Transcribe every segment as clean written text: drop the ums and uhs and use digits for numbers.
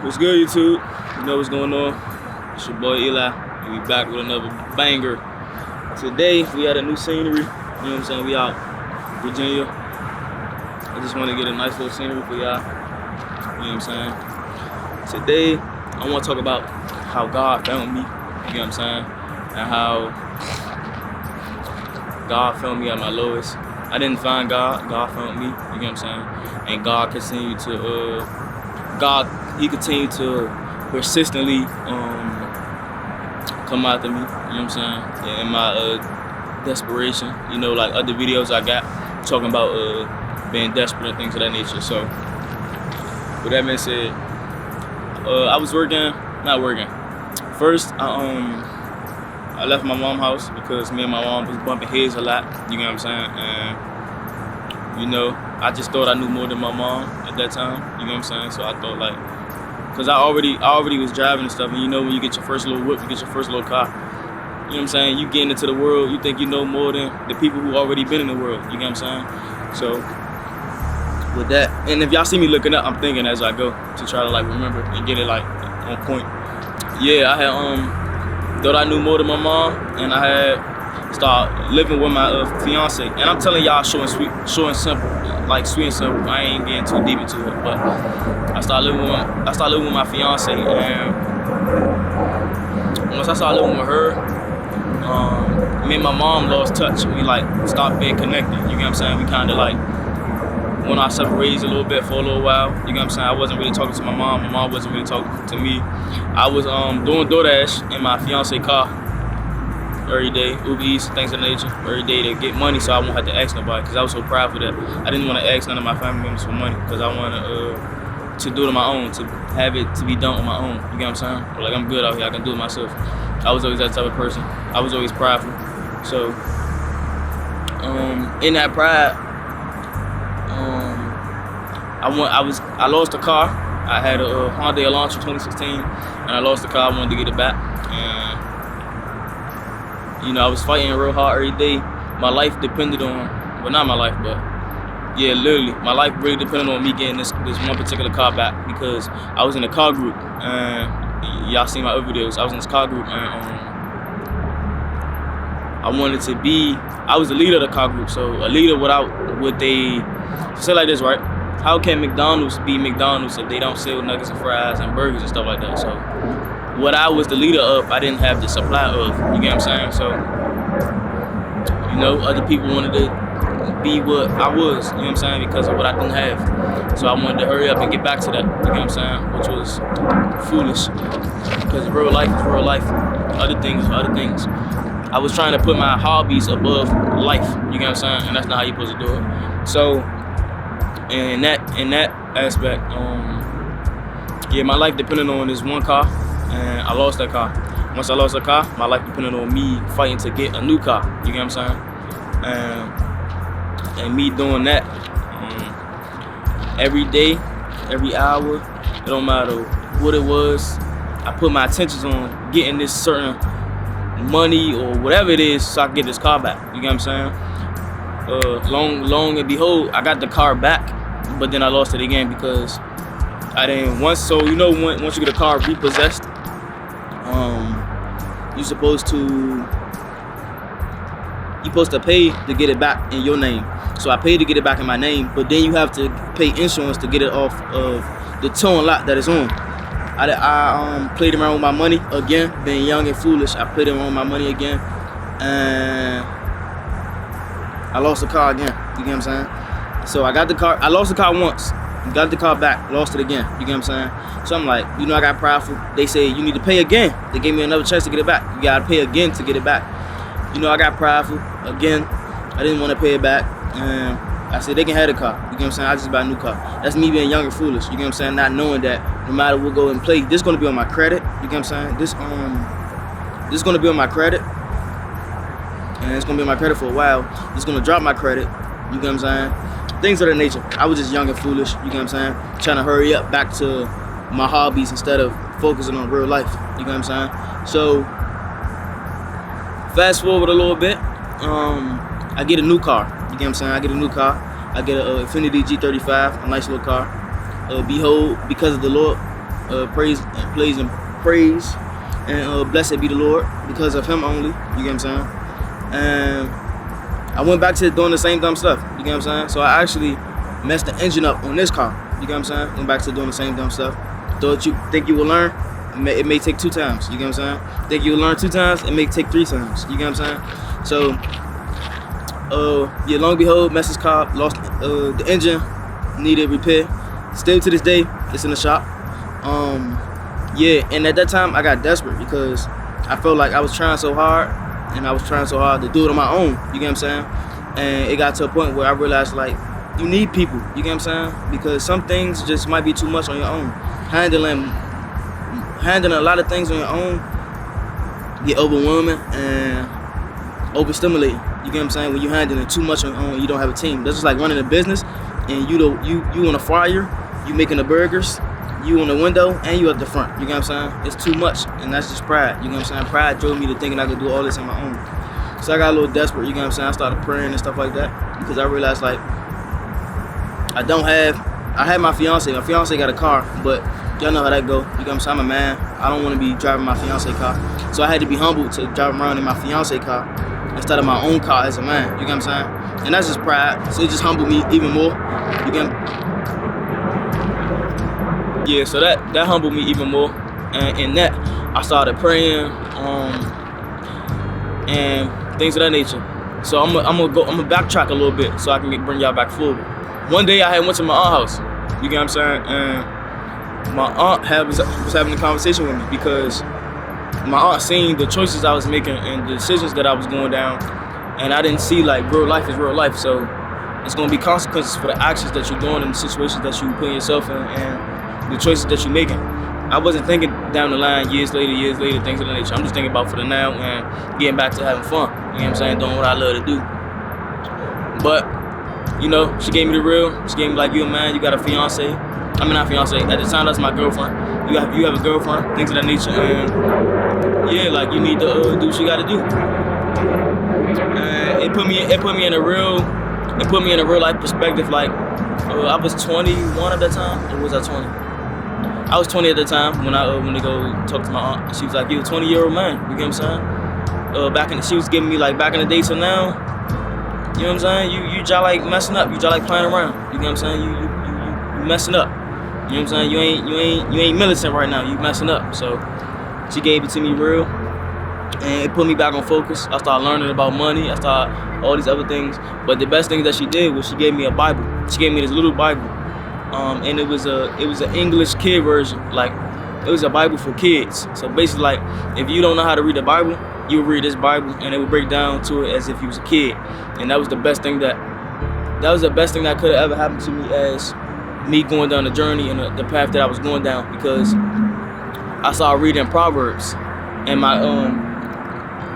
What's good, YouTube? You know what's going on? It's your boy Eli, and we back with another banger. Today, we had a new scenery. You know what I'm saying? We out Virginia. I just want to get a nice little scenery for y'all. You know what I'm saying? Today, I want to talk about how God found me. You know what I'm saying? And how God found me at my lowest. I didn't find God. God found me. You know what I'm saying? And God continued to He continued to persistently come after me, you know what I'm saying, in my desperation, you know, like other videos I got talking about being desperate and things of that nature. So with that being said, I was not working. First, I left my mom's house because me and my mom was bumping heads a lot, you know what I'm saying, and you know, I just thought I knew more than my mom at that time, you know what I'm saying, so I thought like, cause I already was driving and stuff, and you know when you get your first little whip, you get your first little car, you know what I'm saying, you getting into the world, you think you know more than the people who already been in the world, you know what I'm saying, so with that, and if y'all see me looking up, I'm thinking as I go to try to like remember and get it like on point. Yeah, I had thought I knew more than my mom, and I had started living with my fiance, and I'm telling y'all short and simple, like sweet and simple. I ain't getting too deep into it, but I started living with my fiance, and once I started living with her, me and my mom lost touch. We like stopped being connected. You know what I'm saying? We kind of like went our separate ways a little bit for a little while. You know what I'm saying? I wasn't really talking to my mom. My mom wasn't really talking to me. I was doing DoorDash in my fiance car every day, Uber Eats, things of that nature, every day to get money, so I won't have to ask nobody, because I was so proud for that. I didn't want to ask none of my family members for money, because I wanted to do it on my own, to have it to be done on my own. You get what I'm saying? But like, I'm good out here, I can do it myself. I was always that type of person. I was always prideful. So in that pride, I lost a car. I had a Hyundai Elantra 2016, and I lost the car. I wanted to get it back, and you know, I was fighting real hard every day. My life depended on, well, not my life, but yeah, literally, my life really depended on me getting this one particular car back, because I was in a car group, and y'all seen my other videos. I was in this car group, and I was the leader of the car group. So a leader say like this, right? How can McDonald's be McDonald's if they don't sell nuggets and fries and burgers and stuff like that? So what I was the leader of, I didn't have the supply of. You get what I'm saying? So, you know, other people wanted to be what I was, you know what I'm saying, because of what I didn't have. So I wanted to hurry up and get back to that, you know what I'm saying, which was foolish, because real life is real life. Other things are other things. I was trying to put my hobbies above life, you know what I'm saying, and that's not how you're supposed to do it. So, in that aspect, yeah, my life depended on this one car, and I lost that car. Once I lost the car, my life depended on me fighting to get a new car, you get what I'm saying? And me doing that every day, every hour, it don't matter what it was, I put my attentions on getting this certain money or whatever it is so I can get this car back, you get what I'm saying? Long and behold, I got the car back, but then I lost it again because I didn't once you get a car repossessed, you're supposed to pay to get it back in your name. So I paid to get it back in my name, but then you have to pay insurance to get it off of the towing lot that it's on. I played around with my money again, being young and foolish. I played around with my money again, and I lost the car again. You get what I'm saying? So I got the car. I lost the car once. Got the car back. Lost it again. You get what I'm saying? So I'm like, you know, I got prideful. They say you need to pay again. They gave me another chance to get it back. You gotta pay again to get it back. You know, I got prideful again. I didn't want to pay it back, and I said they can have the car. You get what I'm saying? I just buy a new car. That's me being young and foolish. You get what I'm saying? Not knowing that no matter what go and play, this gonna be on my credit. You get what I'm saying? This gonna be on my credit. And it's gonna be on my credit for a while. It's gonna drop my credit. You get what I'm saying? Things of that nature. I was just young and foolish. You get what I'm saying? Trying to hurry up back to my hobbies instead of focusing on real life. You get what I'm saying? So fast forward a little bit. I get a new car. You get what I'm saying? I get a new car. I get an Infiniti G35, a nice little car. Behold, because of the Lord, praise, and blessed be the Lord because of Him only. You get what I'm saying? And I went back to doing the same dumb stuff. You get what I'm saying? So I actually messed the engine up on this car. You get what I'm saying? Went back to doing the same dumb stuff. Thought you think you will learn? It may take 2 times. You get what I'm saying? Think you will learn 2 times? It may take 3 times. You get what I'm saying? So, long and behold, messed this car, lost the engine, needed repair. Still to this day, it's in the shop. And at that time I got desperate because I felt like I was trying so hard to do it on my own. You get what I'm saying? And it got to a point where I realized like you need people. You get what I'm saying? Because some things just might be too much on your own. Handling a lot of things on your own get overwhelming and overstimulating. You get what I'm saying? When you're handling too much on your own, you don't have a team. That's just like running a business and you on a fryer, you making the burgers, you on the window, and you at the front. You get what I'm saying? It's too much, and that's just pride. You get what I'm saying? Pride drove me to thinking I could do all this on my own. So I got a little desperate. You get what I'm saying? I started praying and stuff like that because I realized like I had my fiance. My fiance got a car, but y'all know how that go. You get what I'm saying? I'm a man. I don't want to be driving my fiance car, so I had to be humble to drive around in my fiance car instead of my own car as a man. You get what I'm saying? And that's just pride. So it just humbled me even more. You get Yeah, so that humbled me even more, and in that I started praying, and things of that nature. So I'm gonna backtrack a little bit so I can bring y'all back forward. One day I had went to my aunt's house. You get what I'm saying? And my aunt was having a conversation with me because my aunt seen the choices I was making and the decisions that I was going down, and I didn't see like real life is real life. So it's gonna be consequences for the actions that you're doing and the situations that you put yourself in and the choices that you're making. I wasn't thinking down the line, years later, things of that nature. I'm just thinking about for the now and getting back to having fun. You know what I'm saying? Doing what I love to do. But, you know, she gave me the real. She gave me like, you a man, you got a fiance. I mean, not fiance. At the time, that's my girlfriend. You have a girlfriend, things of that nature. And yeah, like you need to do what you got to do. And it put me in a real life perspective. Like I was 21 at that time. Or was I 20? I was 20 at the time when I went to go talk to my aunt. And she was like, "You're a 20-year-old man." You get what I'm saying? She was giving me like back in the day till now. You know what I'm saying? You just like messing up. You just like playing around. You get what I'm saying? You messing up. You know what I'm saying? You ain't militant right now. You messing up. So she gave it to me real, and it put me back on focus. I started learning about money. I started all these other things. But the best thing that she did was she gave me a Bible. She gave me this little Bible. And it was an English kid version. Like it was a Bible for kids. So basically, like if you don't know how to read the Bible, you read this Bible, and it would break down to it as if you was a kid. And that was the best thing that could have ever happened to me as me going down the journey and the path that I was going down, because I started reading Proverbs, and my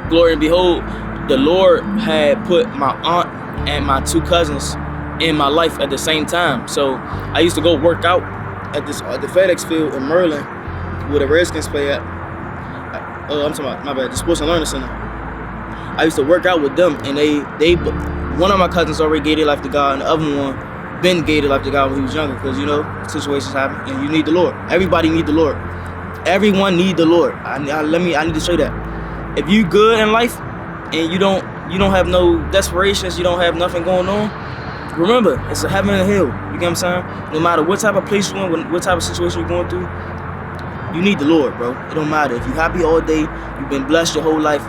glory and behold, the Lord had put my aunt and my 2 cousins in my life at the same time. So I used to go work out at the FedEx field in Merlin where the Redskins play at. I'm talking about, my bad, the Sports and Learning Center. I used to work out with them, and they one of my cousins already gave their life to God, and the other one Ben gave their life to God when he was younger, because you know situations happen, and you need the Lord. Everybody need the Lord. Everyone need the Lord. I need to show you that. If you good in life and you don't have no desperations, you don't have nothing going on, remember, it's a heaven and a hell. You get what I'm saying? No matter what type of place you're in, what type of situation you're going through, you need the Lord, bro. It don't matter. If you're happy all day, you've been blessed your whole life,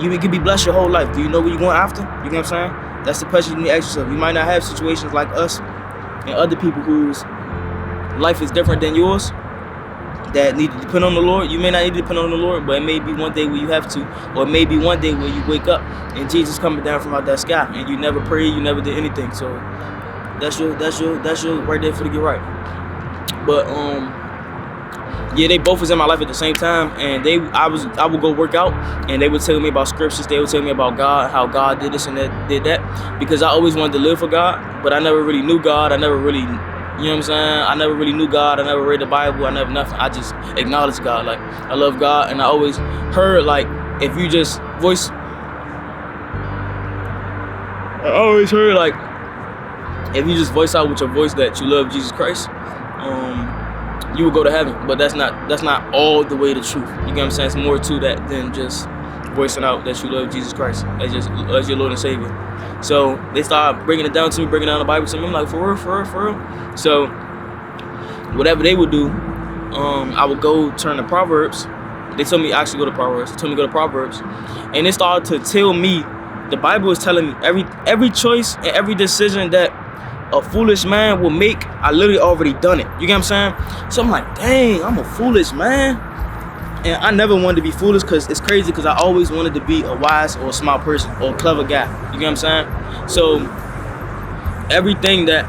you can be blessed your whole life. Do you know where you're going after? You get what I'm saying? That's the question you need to ask yourself. You might not have situations like us and other people whose life is different than yours that need to depend on the Lord. You may not need to depend on the Lord, but it may be one day where you have to, or maybe one day where you wake up and Jesus coming down from out that sky and you never prayed, you never did anything. So that's your right there for to get right. But yeah, they both was in my life at the same time, and I would go work out, and they would tell me about scriptures. They would tell me about God, how God did this and that, did that, because I always wanted to live for God, but I never really knew God. I never really, you know what I'm saying? I never really knew God. I never read the Bible. I never nothing. I just acknowledged God. Like I love God, and I always heard like if you just voice. I always heard like if you just voice out with your voice that you love Jesus Christ, you will go to heaven. But that's not all the way the truth. You get what I'm saying? It's more to that than just voicing out that you love Jesus Christ as your Lord and Savior. So they started breaking it down to me, breaking down the Bible to me. I'm like, for real. So whatever they would do, I would go turn to Proverbs. They told me actually go to Proverbs. They told me to go to Proverbs, and they started to tell me, the Bible is telling me every choice and every decision that a foolish man will make, I literally already done it. You get what I'm saying? So I'm like, dang, I'm a foolish man. And I never wanted to be foolish, because it's crazy, because I always wanted to be a wise or a smart person or a clever guy. You get what I'm saying? So everything that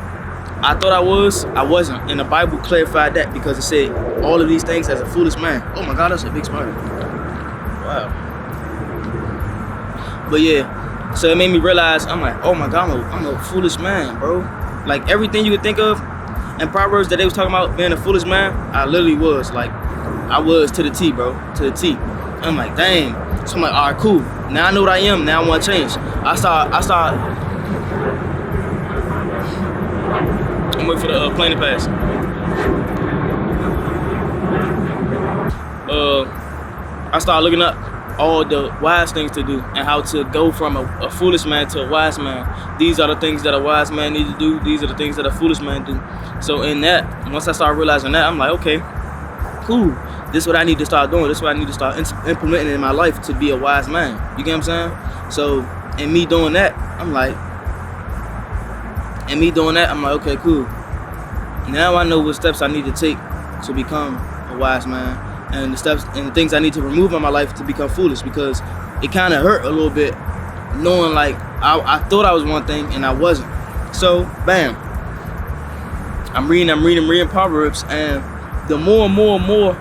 I thought I wasn't. And the Bible clarified that, because it said all of these things as a foolish man. Oh my God, that's a big spider. Wow. But yeah, so it made me realize, I'm like, oh my God, I'm a foolish man, bro. Like everything you could think of in Proverbs that they was talking about being a foolish man, I literally was. Like, I was to the T, bro, to the T. And I'm like, dang. So I'm like, all right, cool. Now I know what I am. Now I want to change. I start. I'm waiting for the plane to pass. I started looking up all the wise things to do and how to go from a foolish man to a wise man. These are the things that a wise man needs to do. These are the things that a foolish man do. So in that, once I started realizing that, I'm like, okay, cool. This is what I need to start doing. This is what I need to start implementing in my life to be a wise man. You get what I'm saying? So in me doing that, I'm like, okay, cool. Now I know what steps I need to take to become a wise man, and the steps and the things I need to remove in my life to become foolish, because it kind of hurt a little bit knowing like I thought I was one thing and I wasn't. So bam, I'm reading Proverbs, and the more and more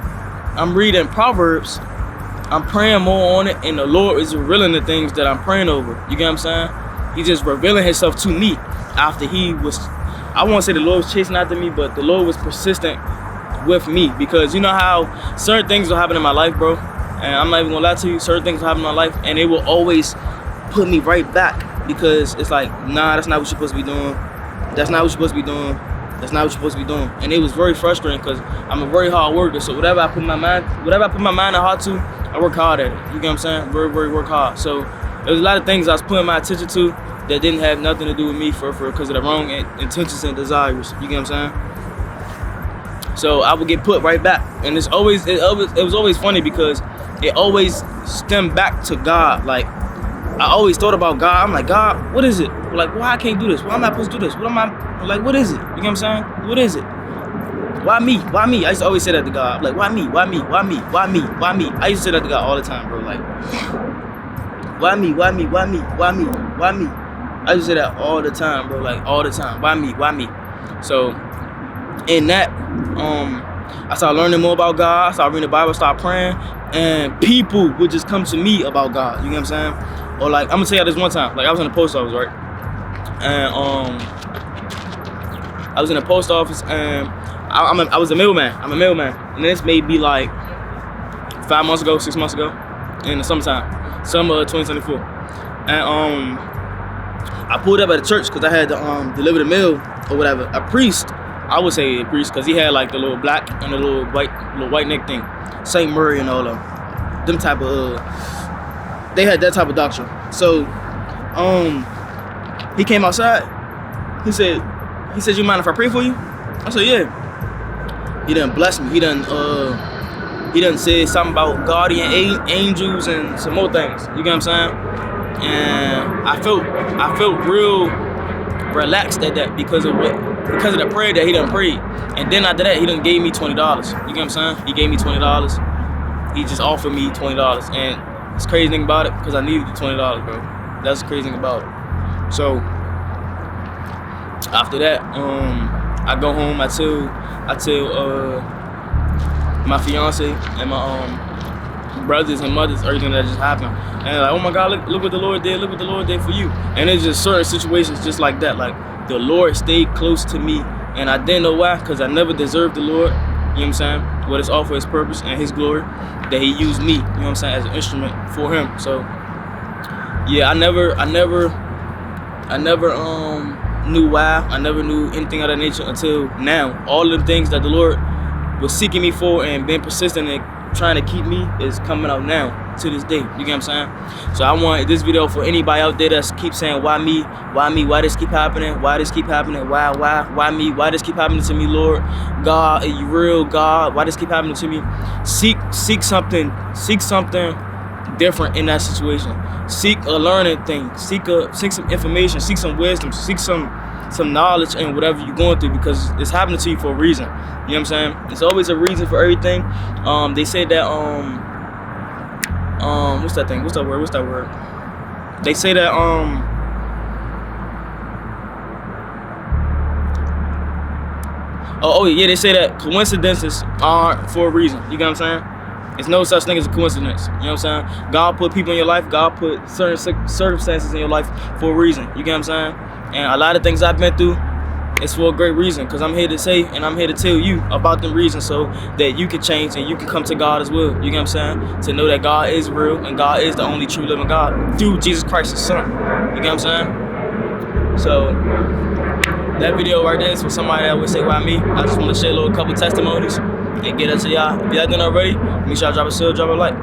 I'm reading Proverbs, I'm praying more on it, and the Lord is revealing the things that I'm praying over. You get what I'm saying? He's just revealing himself to me after he was, I won't say the Lord was chasing after me, but the Lord was persistent with me, because you know how certain things will happen in my life, bro, and I'm not even gonna lie to you, certain things will happen in my life and it will always put me right back, because it's like, nah, that's not what you're supposed to be doing. That's not what you're supposed to be doing. That's not what you're supposed to be doing. And it was very frustrating, because I'm a very hard worker. So whatever I put my mind and heart to, I work hard at it. You get what I'm saying? Very work hard. So there was a lot of things I was putting my attention to that didn't have nothing to do with me because of the wrong intentions and desires. You get what I'm saying? So I would get put right back. And it was always funny, because it always stemmed back to God. Like, I always thought about God. I'm like, God, what is it? Like, why I can't do this? Why am I supposed to do this? What is it? You get what I'm saying? What is it? Why me? Why me? I used to always say that to God. I'm like, why me? Why me? Why me? Why me? Why me? I used to say that to God all the time, bro. Like, why me? Why me? Why me? Why me? Why me? I used to say that all the time, bro. Like, all the time. Why me? Why me? So in that, I started learning more about God. I started reading the Bible, started praying, and people would just come to me about God. You get what I'm saying? Or like, I'm gonna tell you this one time. Like, I was in the post office, right? And I was in the post office, and I was a mailman. I'm a mailman, and this may be like 5 months ago, 6 months ago, in the summertime, summer of 2024. And I pulled up at a church because I had to deliver the mail or whatever. A priest, I would say a priest, because he had like the little black and the little white neck thing, Saint Murray and all them type of they had that type of doctrine. So he came outside. He said, you mind if I pray for you? I said, yeah. He done blessed me. He done said something about guardian angels and some more things. You get what I'm saying? And I felt real relaxed at that because of the prayer that he done prayed. And then after that, he done gave me $20. You get what I'm saying? He gave me $20. He just offered me $20. And it's crazy thing about it, because I needed the $20, bro. That's the crazy thing about it. So after that, I go home. I tell my fiance and my brothers and mothers everything that just happened, and like, oh my God, look what the Lord did. Look what the Lord did for you. And it's just certain situations just like that. Like, the Lord stayed close to me, and I didn't know why, because I never deserved the Lord. You know what I'm saying? But it's all for His purpose and His glory that He used me. You know what I'm saying? As an instrument for Him. So yeah, I never knew why. I never knew anything of that nature until now. All of the things that the Lord was seeking me for and been persistent and trying to keep me is coming out now to this day. You get what I'm saying? So I want this video for anybody out there that keeps saying, why me, why this keep happening, why this keep happening, why me, why this keep happening to me, Lord God, are you real, God, why this keep happening to me? Seek something different in that situation. Seek a learning thing, seek some information, seek some wisdom, seek some knowledge in whatever you're going through, because it's happening to you for a reason. You know what I'm saying? There's always a reason for everything. They say that what's that thing? What's that word? They say that they say that coincidences are for a reason. You get what I'm saying? It's no such thing as a coincidence. You know what I'm saying? God put people in your life. God put certain circumstances in your life for a reason. You get what I'm saying? And a lot of things I've been through, it's for a great reason, because I'm here to say and I'm here to tell you about them reasons so that you can change and you can come to God as well. You get what I'm saying? To know that God is real and God is the only true living God through Jesus Christ, His Son. You get what I'm saying? So that video right there is for somebody that would say, why me? I just want to share a couple testimonies and get that to y'all. If y'all done already, make sure y'all drop a like.